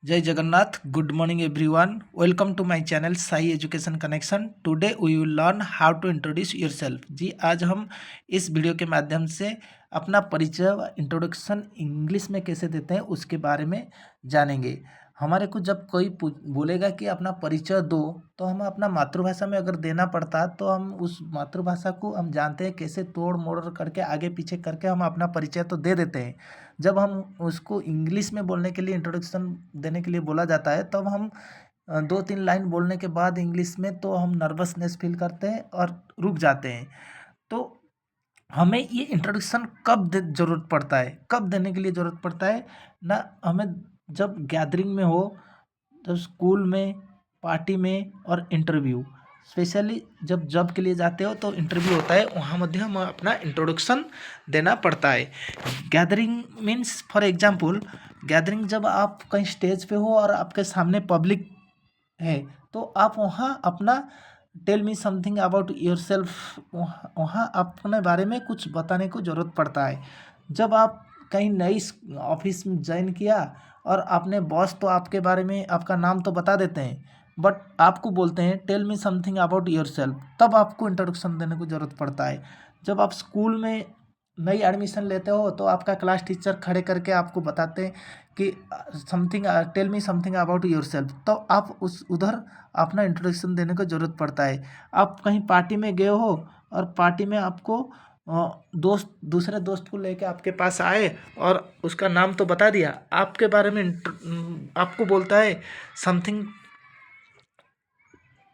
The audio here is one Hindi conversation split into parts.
जय Jagannath. Good morning everyone. Welcome to my channel Sai education connection. Today we will learn how to introduce yourself. जी, आज हम इस वीडियो के माध्यम से अपना परिचय इंट्रोडक्शन इंग्लिश में कैसे देते हैं उसके बारे में जानेंगे। हमारे को जब कोई बोलेगा कि अपना परिचय दो, तो हम अपना मातृभाषा में अगर देना पड़ता तो हम उस मातृभाषा को हम जानते हैं कैसे तोड़ मोड़ करके आगे पीछे करके हम अपना परिचय तो दे देते हैं। जब हम उसको इंग्लिश में बोलने के लिए इंट्रोडक्शन देने के लिए बोला जाता है, तब हम 2-3 लाइन बोलने के बाद इंग्लिश में तो हम नर्वसनेस फील करते हैं और रुक जाते हैं। तो हमें ये इंट्रोडक्शन कब ज़रूरत पड़ता है, कब देने के लिए ज़रूरत पड़ता है ना, हमें जब गैदरिंग में हो, जब स्कूल में, पार्टी में और इंटरव्यू, स्पेशली जब जॉब के लिए जाते हो तो इंटरव्यू होता है, वहाँ मध्य हमें अपना इंट्रोडक्शन देना पड़ता है। Gathering means for example, gathering जब आप कहीं स्टेज पे हो और आपके सामने पब्लिक है, तो आप वहाँ अपना tell me something about yourself, वहाँ अपने बारे में कुछ बताने को ज़रूरत पड़ता है। जब आप कहीं नई ऑफिस में ज्वाइन किया और आपने बॉस तो आपके बारे में आपका नाम तो बता देते हैं, बट आपको बोलते हैं tell me something about yourself, तब आपको इंट्रोडक्शन देने को ज़रूरत पड़ता है। जब आप स्कूल में नई एडमिशन लेते हो तो आपका क्लास टीचर खड़े करके आपको बताते हैं कि something tell me something about yourself, तो आप उस उधर अपना इंट्रोडक्शन देने को ज़रूरत पड़ता है। आप कहीं पार्टी में गए हो और पार्टी में आपको दोस्त दूसरे दोस्त को लेके आपके पास आए और उसका नाम तो बता दिया, आपके बारे में आपको बोलता है something,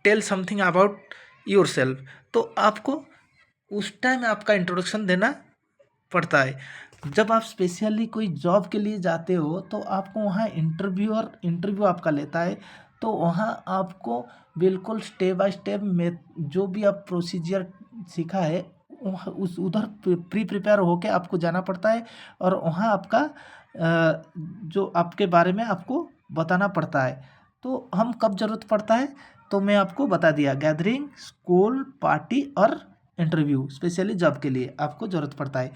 tell something about yourself, तो आपको उस टाइम आपका इंट्रोडक्शन देना पड़ता है। जब आप स्पेशली कोई जॉब के लिए जाते हो तो आपको वहाँ इंटरव्यू आपका लेता है, तो वहाँ आपको बिल्कुल स्टेप बाय स्टेप में जो भी आप प्रोसीजर सीखा है उस उधर प्री प्रिपेयर होके आपको जाना पड़ता है और वहाँ आपका जो आपके बारे में आपको बताना पड़ता है। तो हम कब ज़रूरत पड़ता है, तो मैं आपको बता दिया, गैदरिंग, स्कूल, पार्टी और इंटरव्यू, स्पेशली जॉब के लिए आपको ज़रूरत पड़ता है।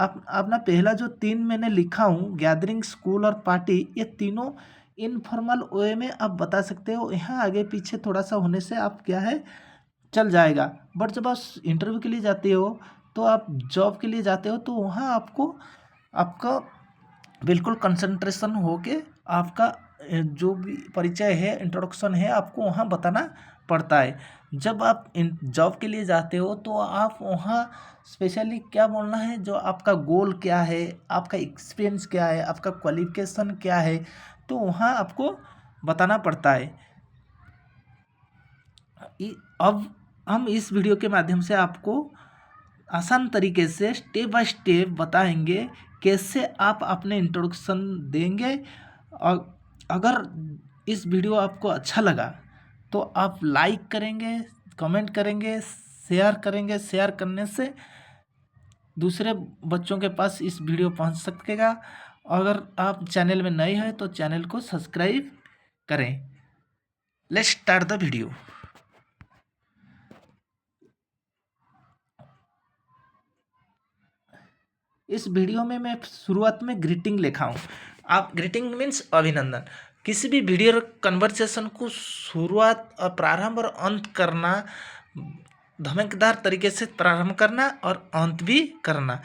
आप अपना पहला जो 3 मैंने लिखा हूँ, गैदरिंग, स्कूल और पार्टी, ये तीनों इनफॉर्मल वे में आप बता सकते हो। यहाँ आगे पीछे थोड़ा सा होने से आप क्या है चल जाएगा, बट जब आप इंटरव्यू के लिए जाते हो, तो आप जॉब के लिए जाते हो, तो वहाँ आपको आपका बिल्कुल कंसंट्रेशन होके आपका जो भी परिचय है, इंट्रोडक्शन है, आपको वहाँ बताना पड़ता है। जब आप जॉब के लिए जाते हो तो आप वहाँ स्पेशली क्या बोलना है, जो आपका गोल क्या है, आपका एक्सपीरियंस क्या है, आपका क्वालिफिकेशन क्या है, तो वहाँ आपको बताना पड़ता है। अब हम इस वीडियो के माध्यम से आपको आसान तरीके से स्टेप बाय स्टेप बताएंगे कैसे आप अपने इंट्रोडक्शन देंगे। और अगर इस वीडियो आपको अच्छा लगा तो आप लाइक करेंगे, कमेंट करेंगे, शेयर करेंगे। शेयर करने से दूसरे बच्चों के पास इस वीडियो पहुंच सकेगा। अगर आप चैनल में नए हैं तो चैनल को सब्सक्राइब करें। Let's start the video. इस वीडियो में मैं शुरुआत में ग्रीटिंग लिखा हूँ। आप ग्रीटिंग मीन्स अभिनंदन। किसी भी वीडियो कन्वर्सेशन को शुरुआत और प्रारंभ और अंत करना, धमाकेदार तरीके से प्रारंभ करना और अंत भी करना।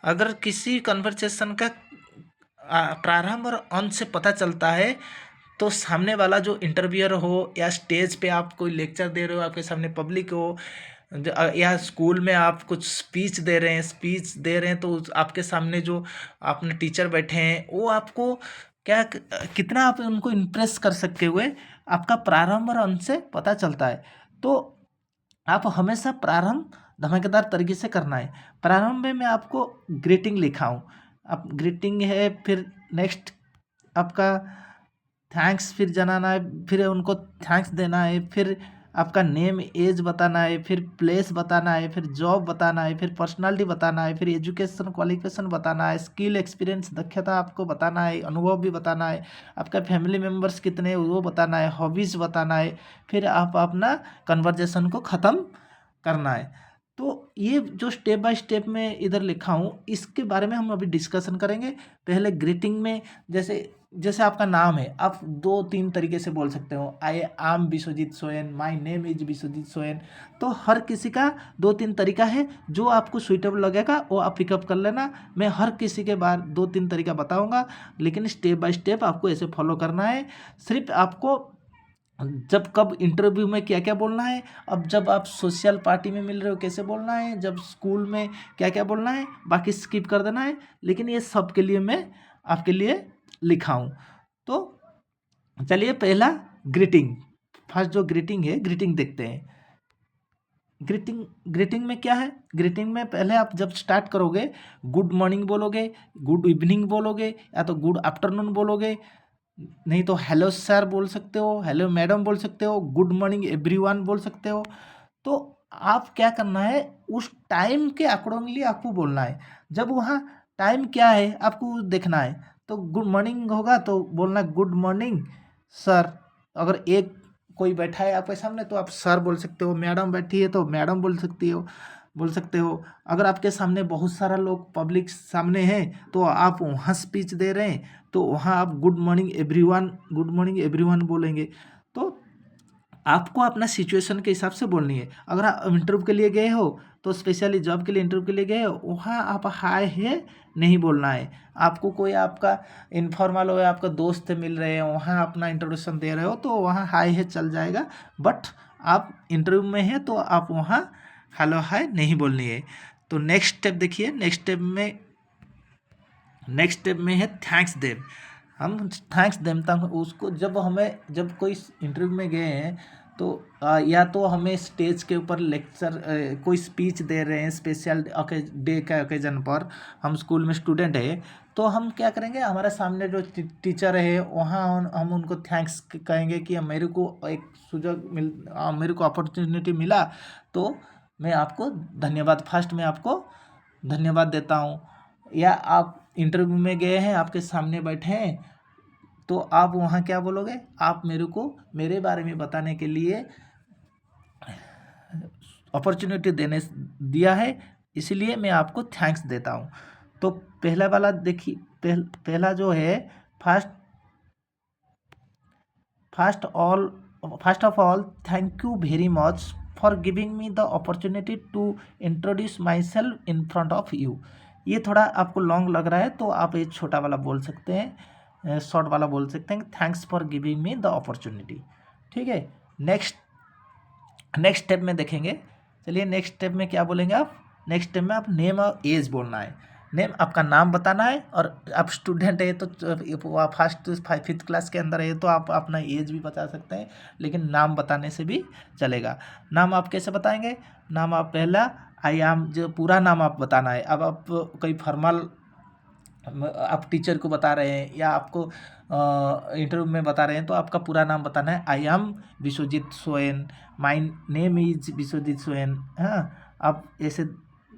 अगर किसी कन्वर्सेशन का प्रारंभ और अंत से पता चलता है, तो सामने वाला जो इंटरव्यूअर हो या स्टेज पे आप कोई लेक्चर दे रहे हो, आपके सामने पब्लिक हो, या स्कूल में आप कुछ स्पीच दे रहे हैं तो आपके सामने जो आपने टीचर बैठे हैं, वो आपको क्या कितना आप उनको इम्प्रेस कर सकते हुए आपका प्रारंभ और अंत से पता चलता है। तो आप हमेशा प्रारंभ धमाकेदार तरीके से करना है। प्रारंभ में मैं आपको ग्रीटिंग लिखा हूँ। अब ग्रीटिंग है, फिर नेक्स्ट आपका थैंक्स फिर जनाना है, फिर उनको थैंक्स देना है, फिर आपका नेम एज बताना है, फिर प्लेस बताना है, फिर जॉब बताना है, फिर पर्सनालिटी बताना है, फिर एजुकेशन क्वालिफिकेशन बताना है, स्किल एक्सपीरियंस दक्षता आपको बताना है, अनुभव भी बताना है, आपका फैमिली मेम्बर्स कितने हैं वो बताना है, हॉबीज़ बताना है, फिर आप अपना कन्वर्जेसन को ख़त्म करना है। तो ये जो स्टेप बाय स्टेप में इधर लिखा हूँ, इसके बारे में हम अभी डिस्कशन करेंगे। पहले ग्रीटिंग में जैसे जैसे आपका नाम है, आप 2-3 तरीके से बोल सकते हो। I am Vishwajeet Soyan, my name is Vishwajeet Soyan. तो हर किसी का 2-3 तरीका है, जो आपको सूटेबल लगेगा वो आप पिकअप कर लेना। मैं हर किसी के बार 2-3 तरीका बताऊँगा, लेकिन स्टेप बाय स्टेप आपको ऐसे फॉलो करना है। सिर्फ़ आपको जब कब इंटरव्यू में क्या-क्या बोलना है, अब जब आप सोशल पार्टी में मिल रहे हो कैसे बोलना है, जब स्कूल में क्या-क्या बोलना है, बाकी स्किप कर देना है। लेकिन ये सब के लिए मैं आपके लिए लिखा हूँ। तो चलिए पहला ग्रीटिंग, फर्स्ट जो ग्रीटिंग है, ग्रीटिंग देखते हैं। ग्रीटिंग ग्रीटिंग में क्या है, ग्रीटिंग में पहले आप जब स्टार्ट करोगे गुड मॉर्निंग बोलोगे, गुड इवनिंग बोलोगे, या तो गुड आफ्टरनून बोलोगे, नहीं तो हेलो सर बोल सकते हो, हेलो मैडम बोल सकते हो, गुड मॉर्निंग एवरीवन बोल सकते हो। तो आप क्या करना है, उस टाइम के अकॉर्डिंगली आपको बोलना है। जब वहाँ टाइम क्या है आपको देखना है, तो गुड मॉर्निंग होगा तो बोलना गुड मॉर्निंग सर। अगर एक कोई बैठा है आपके सामने तो आप सर बोल सकते हो, मैडम बैठी है तो मैडम बोल सकते हो। अगर आपके सामने बहुत सारा लोग पब्लिक सामने है तो आप वहाँ स्पीच दे रहे हैं तो वहाँ आप गुड मॉर्निंग एवरीवन बोलेंगे। तो आपको अपना सिचुएशन के हिसाब से बोलनी है। अगर आप इंटरव्यू के लिए गए हो तो स्पेशली जॉब के लिए इंटरव्यू के लिए गए हो, वहाँ आप हाय है नहीं बोलना है। आपको कोई आपका इनफॉर्मल हो या आपका दोस्त मिल रहे हैं, वहाँ अपना इंट्रोडक्शन दे रहे हो तो वहाँ हाय है चल जाएगा। बट आप इंटरव्यू में हैं तो आप वहाँ हेलो हाय नहीं बोलनी है। तो नेक्स्ट स्टेप देखिए, नेक्स्ट स्टेप में है थैंक्स देम। हम थैंक्स देम तक उसको जब कोई इंटरव्यू में गए हैं तो या तो हमें स्टेज के ऊपर लेक्चर कोई स्पीच दे रहे हैं स्पेशल डे के ओकेजन पर, हम स्कूल में स्टूडेंट है तो हम क्या करेंगे, हमारे सामने जो टीचर है वहाँ हम उनको थैंक्स कहेंगे कि मेरे को एक मेरे को अपॉर्चुनिटी मिला तो मैं आपको धन्यवाद, फर्स्ट में आपको धन्यवाद देता हूँ। या आप इंटरव्यू में गए हैं, आपके सामने बैठे हैं तो आप वहाँ क्या बोलोगे, आप मेरे को मेरे बारे में बताने के लिए अपॉर्चुनिटी देने दिया है, इसलिए मैं आपको थैंक्स देता हूँ। तो पहला वाला देखिए, पहला जो है first first of all thank you very much for giving me the opportunity to introduce my self in front of you. ये थोड़ा आपको लॉन्ग लग रहा है तो आप ये छोटा वाला बोल सकते हैं, शॉर्ट वाला बोल सकते हैं, thanks for giving me the opportunity. ठीक है, नेक्स्ट नेक्स्ट स्टेप में देखेंगे। चलिए नेक्स्ट स्टेप में क्या बोलेंगे आप, नेक्स्ट स्टेप में आप नेम और एज बोलना है। नेम आपका नाम बताना है, और आप स्टूडेंट है तो फर्स्ट फिफ्थ क्लास के अंदर है तो आप अपना एज भी बता सकते हैं, लेकिन नाम बताने से भी चलेगा। नाम आप कैसे बताएंगे, नाम आप पहला आई एम, जो पूरा नाम आप बताना है। अब आप कोई फॉर्मल आप टीचर को बता रहे हैं या आपको इंटरव्यू में बता रहे हैं तो आपका पूरा नाम बताना है। I am Vishwajeet Soyan, my name is Vishwajeet Soyan. हाँ, आप ऐसे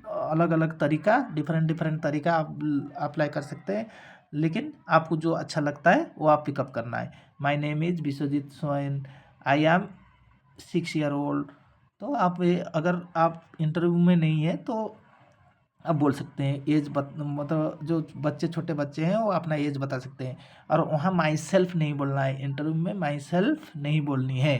अलग अलग तरीका, डिफरेंट तरीका आप अप्लाई कर सकते हैं, लेकिन आपको जो अच्छा लगता है वो आप पिकअप करना है। My name is Vishwajeet Soyan, I am 6 year old. तो आप अगर आप इंटरव्यू में नहीं है तो आप बोल सकते हैं एज मतलब जो बच्चे छोटे बच्चे हैं वो अपना एज बता सकते हैं। और वहाँ माई सेल्फ नहीं बोलना है, इंटरव्यू में माई सेल्फ नहीं बोलनी है।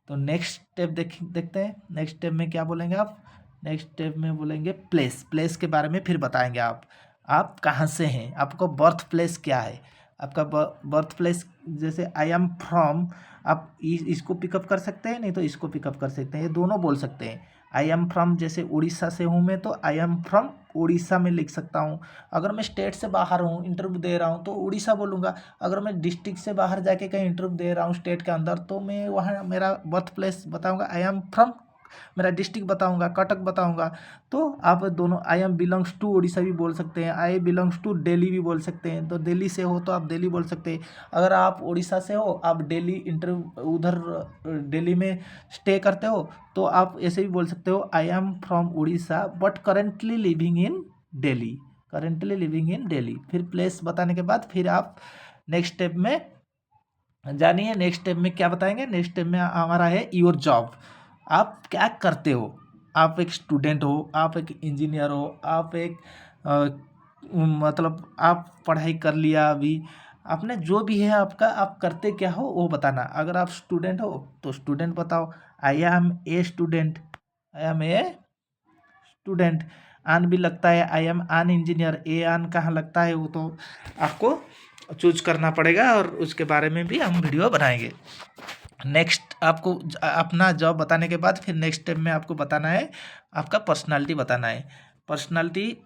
तो नेक्स्ट स्टेप देखते हैं, नेक्स्ट स्टेप में क्या बोलेंगे आप, नेक्स्ट स्टेप में बोलेंगे प्लेस के बारे में फिर बताएंगे आप कहाँ से हैं, आपको बर्थ प्लेस क्या है। आपका बर्थ प्लेस जैसे आई एम फ्रॉम, आप इसको पिकअप कर सकते हैं, नहीं तो इसको पिकअप कर सकते हैं, ये दोनों बोल सकते हैं। आई एम फ्रॉम जैसे उड़ीसा से हूँ मैं तो आई एम फ्रॉम उड़ीसा में लिख सकता हूँ। अगर मैं स्टेट से बाहर हूँ इंटरव्यू दे रहा हूँ तो उड़ीसा बोलूँगा। अगर मैं डिस्ट्रिक्ट से बाहर जाके कहीं इंटरव्यू दे रहा हूँ स्टेट के अंदर तो मैं वहाँ मेरा बर्थ प्लेस बताऊँगा, आई एम फ्रॉम, मेरा डिस्ट्रिक्ट बताऊँगा, कटक बताऊँगा। तो आप दोनों I am belongs to Orissa भी बोल सकते हैं, आई बिलोंग्स टू दिल्ली भी बोल सकते हैं। तो दिल्ली से हो तो आप दिल्ली बोल सकते हैं। अगर आप उड़ीसा से हो, आप दिल्ली इंटरव्यू उधर दिल्ली में स्टे करते हो तो आप ऐसे भी बोल सकते हो, I am from Orissa but currently living in Delhi, currently living in Delhi. फिर प्लेस बताने के बाद फिर आप नेक्स्ट स्टेप में जानिए। नेक्स्ट स्टेप में क्या बताएंगे, नेक्स्ट स्टेप में हमारा है योर जॉब। आप क्या करते हो, आप एक स्टूडेंट हो, आप एक इंजीनियर हो, आप एक मतलब आप पढ़ाई कर लिया अभी, आपने जो भी है आपका, आप करते क्या हो वो बताना। अगर आप स्टूडेंट हो तो स्टूडेंट बताओ, I am a student, I am a student. आन भी लगता है, आई एम आन इंजीनियर, ए आन कहाँ लगता है वो तो आपको चूज करना पड़ेगा, और उसके बारे में भी हम वीडियो बनाएंगे। नेक्स्ट आपको अपना जॉब बताने के बाद फिर नेक्स्ट स्टेप में आपको बताना है, आपका पर्सनालिटी बताना है। पर्सनालिटी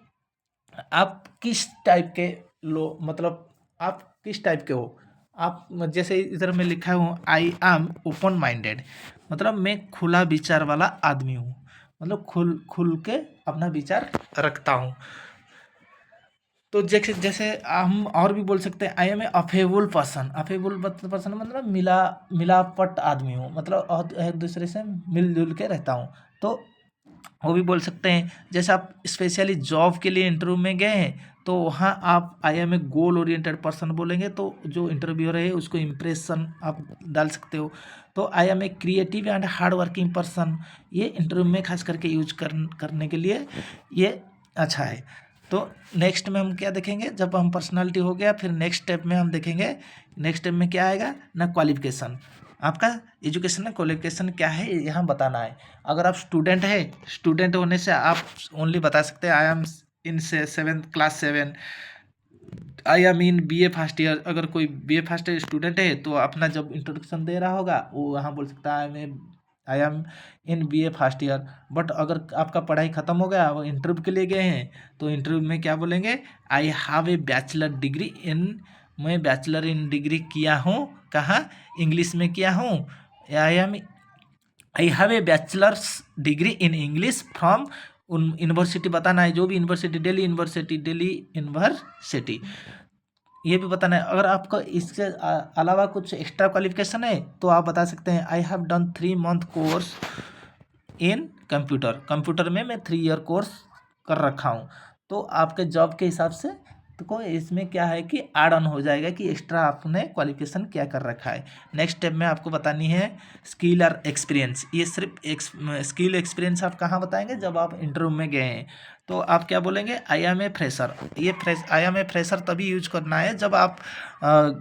आप किस टाइप के मतलब आप किस टाइप के हो। आप जैसे इधर में लिखा हूँ, आई एम ओपन माइंडेड, मतलब मैं खुला विचार वाला आदमी हूँ, मतलब खुल खुल के अपना विचार रखता हूँ। तो जैसे जैसे हम और भी बोल सकते हैं, I am a affable person. Affable person मतलब मिलापट आदमी हूँ, मतलब एक दूसरे से मिलजुल के रहता हूँ। तो वो भी बोल सकते हैं। जैसे आप स्पेशली जॉब के लिए इंटरव्यू में गए हैं तो वहाँ आप I am a goal oriented person बोलेंगे, तो जो इंटरव्यूअर है उसको इम्प्रेशन आप डाल सकते हो। तो I am a creative and hard working person, ये इंटरव्यू में खास करके यूज करने के लिए ये अच्छा है। तो नेक्स्ट में हम क्या देखेंगे, जब हम पर्सनालिटी हो गया, फिर नेक्स्ट स्टेप में हम देखेंगे, नेक्स्ट स्टेप में क्या आएगा ना, क्वालिफिकेशन। आपका एजुकेशन में क्वालिफिकेशन क्या है यहाँ बताना है। अगर आप स्टूडेंट है, स्टूडेंट होने से आप ओनली बता सकते हैं I am in 7th class 7, I am in B A first year. अगर कोई B A first year student है तो अपना जब इंट्रोडक्शन दे रहा होगा वो वहाँ बोल सकता है I am in B A first year. But अगर आपका पढ़ाई ख़त्म हो गया, वो इंटरव्यू के लिए गए हैं, तो इंटरव्यू में क्या बोलेंगे, आई have A bachelor degree in, मैं बैचलर इन डिग्री किया हूँ, कहाँ, इंग्लिश में किया हूँ। आई have A bachelors degree in English from उन यूनिवर्सिटी बताना है, जो भी university, Delhi university, Delhi university, ये भी बताना है। अगर आपका इसके अलावा कुछ एक्स्ट्रा क्वालिफिकेशन है तो आप बता सकते हैं, I have done 3 month course in computer, computer में मैं 3 year कोर्स कर रखा हूँ। तो आपके जॉब के हिसाब से तो कोई इसमें क्या है कि ऐड ऑन हो जाएगा कि एक्स्ट्रा आपने क्वालिफिकेशन क्या कर रखा है। नेक्स्ट स्टेप में आपको बतानी है स्किल और एक्सपीरियंस। ये सिर्फ स्किल एक्सपीरियंस आप कहाँ बताएंगे, जब आप इंटरव्यू में गए हैं तो आप क्या बोलेंगे, आई एम ए फ्रेशर। ये आई एम ए फ्रेशर तभी यूज करना है जब आप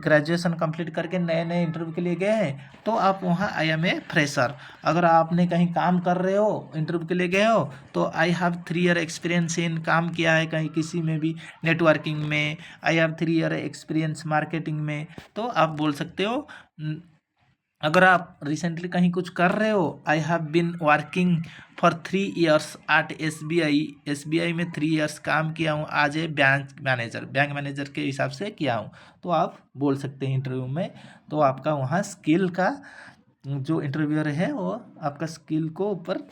ग्रेजुएशन कंप्लीट करके नए नए इंटरव्यू के लिए गए हैं, तो आप वहाँ आई एम ए फ्रेशर। अगर आपने कहीं काम कर रहे हो, इंटरव्यू के लिए गए हो, तो I have 3 year experience in, काम किया है कहीं किसी में भी, नेटवर्किंग में, I have 3 year experience marketing में, तो आप बोल सकते हो। अगर आप रिसेंटली कहीं कुछ कर रहे हो, I have been working for 3 years at S B I में 3 years काम किया हूँ आज ए बैंक मैनेजर के हिसाब से किया हूँ, तो आप बोल सकते हैं इंटरव्यू में। तो आपका वहाँ स्किल का जो इंटरव्यूअर है वो आपका स्किल को ऊपर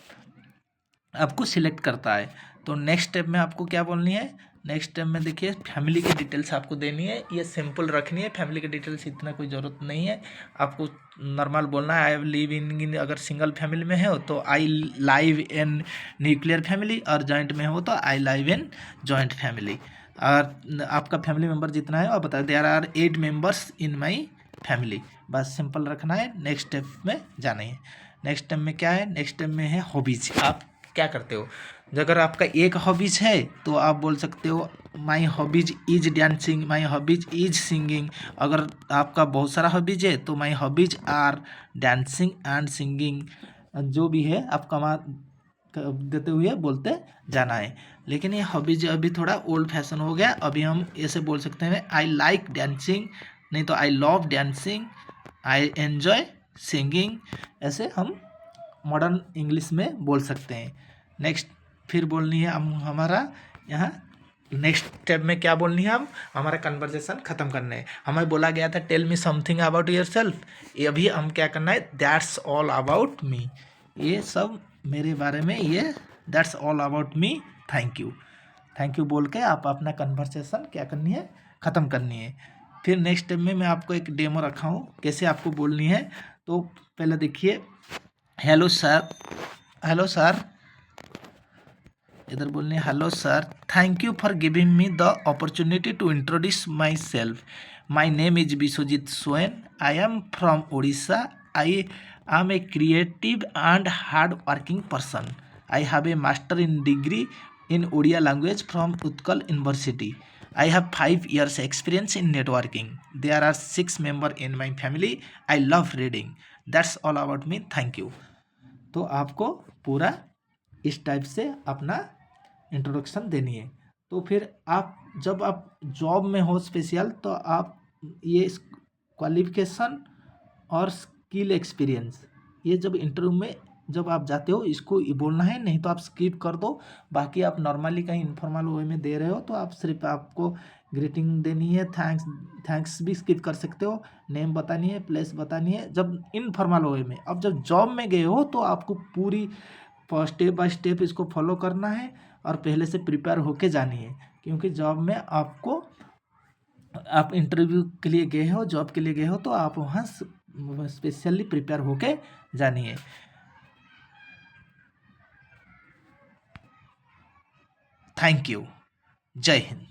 आपको सिलेक्ट करता है। तो नेक्स्ट स्टेप में आपको क्या बोलनी है, नेक्स्ट स्टेप में देखिए फैमिली की डिटेल्स आपको देनी है, ये सिंपल रखनी है, फैमिली की डिटेल्स इतना कोई ज़रूरत नहीं है, आपको नॉर्मल बोलना है। आई लिव इन, अगर सिंगल फैमिली में हो तो I live in nuclear family, और जॉइंट में हो तो I live in joint family. और आपका फैमिली मेम्बर जितना है आप बताए, there are 8 members in my family, बस सिंपल रखना है। नेक्स्ट स्टेप में जाना है। नेक्स्ट स्टेप में क्या है, नेक्स्ट स्टेप में है हॉबीज, आप क्या करते हो। अगर आपका एक हॉबीज है तो आप बोल सकते हो my hobbies is dancing, my hobbies is singing. अगर आपका बहुत सारा हॉबीज है तो my hobbies are dancing and singing, जो भी है आप कमा देते हुए बोलते जाना है। लेकिन ये हॉबीज अभी थोड़ा ओल्ड फैशन हो गया, अभी हम ऐसे बोल सकते हैं आई लाइक डांसिंग, नहीं तो I love dancing, I enjoy singing, ऐसे हम मॉडर्न इंग्लिश में बोल सकते हैं। नेक्स्ट फिर बोलनी है हम हमारा यहाँ नेक्स्ट स्टेप में क्या बोलनी है, हम हमारा कन्वर्जेशन ख़त्म करना है। हमें बोला गया था tell me something about your self, ये अभी हम क्या करना है, दैट्स ऑल अबाउट मी, ये सब मेरे बारे में, ये that's all about me, thank you बोल के आप अपना कन्वर्सेशन क्या करनी है, ख़त्म करनी है। फिर नेक्स्ट स्टेप में मैं आपको एक डेमो रखा हूँ कैसे आपको बोलनी है। तो पहले देखिए, हेलो सर, इधर बोलने hello sir, thank you for giving me the opportunity to introduce my self, my name is Vishwajeet Soyan, I am from Orissa, I am a creative and hard working person, I have a master in degree in Oriya language from Utkal university. I have 5 years experience in networking. There are 6 members in my family. I love reading. That's all about me. Thank you. तो आपको पूरा इस टाइप से अपना इंट्रोडक्शन देनी है। तो फिर आप जब आप जॉब में हो स्पेशल, तो आप ये क्वालिफिकेशन और स्किल एक्सपीरियंस, ये जब इंटरव्यू में जब आप जाते हो इसको बोलना है, नहीं तो आप स्किप कर दो। बाकी आप नॉर्मली कहीं इनफॉर्मल वे में दे रहे हो तो आप सिर्फ आपको ग्रीटिंग देनी है, थैंक्स भी स्किप कर सकते हो, नेम बतानी है, प्लेस बतानी है जब इनफॉर्मल वे में। अब जब जॉब में गए हो तो आपको पूरी स्टेप बाय स्टेप इसको फॉलो करना है और पहले से प्रिपेयर होके जानी है, क्योंकि जॉब में आपको, आप इंटरव्यू के लिए गए हो, जॉब के लिए गए हो, तो आप वहाँ स्पेशली प्रिपेयर होके जानी है। Thank you. जय हिंद।